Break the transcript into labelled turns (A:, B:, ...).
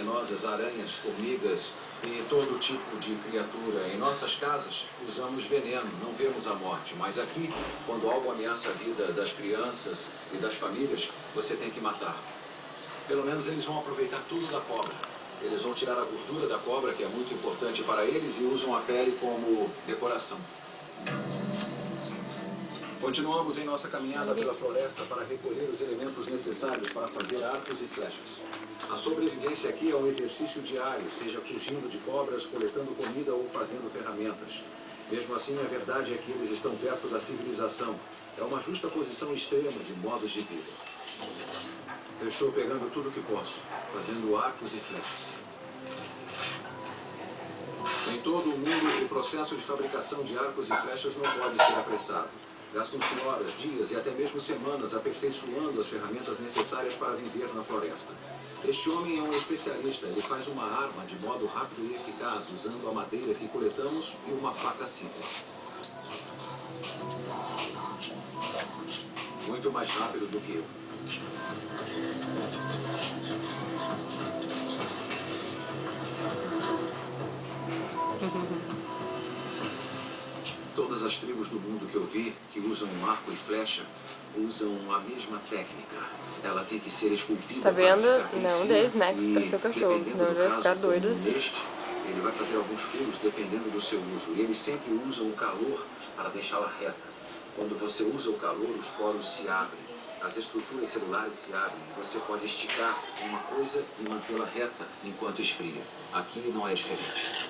A: venenosas, aranhas, formigas e todo tipo de criatura. Em nossas casas, usamos veneno, não vemos a morte. Mas aqui, quando algo ameaça a vida das crianças e das famílias, você tem que matar. Pelo menos eles vão aproveitar tudo da cobra. Eles vão tirar a gordura da cobra, que é muito importante para eles, e usam a pele como decoração. Continuamos em nossa caminhada pela floresta para recolher os elementos necessários para fazer arcos e flechas. A sobrevivência aqui é um exercício diário, seja fugindo de cobras, coletando comida ou fazendo ferramentas. Mesmo assim, a verdade é que eles estão perto da civilização. É uma justa posição extrema de modos de vida. Eu estou pegando tudo o que posso, fazendo arcos e flechas. Em todo o mundo, o processo de fabricação de arcos e flechas não pode ser apressado. Gastam-se horas, dias e até mesmo semanas aperfeiçoando as ferramentas necessárias para viver na floresta. Este homem é um especialista. Ele faz uma arma de modo rápido e eficaz, usando a madeira que coletamos e uma faca simples. Muito mais rápido do que eu. Todas as tribos do mundo que eu vi, que usam um arco e flecha, usam a mesma técnica. Ela tem que ser esculpida.
B: Tá vendo? Não dê snacks para seu cachorro, senão ele vai ficar doido assim.
A: Ele vai fazer alguns furos dependendo do seu uso. E eles sempre usam o calor para deixá-la reta. Quando você usa o calor, os poros se abrem. As estruturas celulares se abrem. Você pode esticar uma coisa e mantê-la reta enquanto esfria. Aqui não é diferente.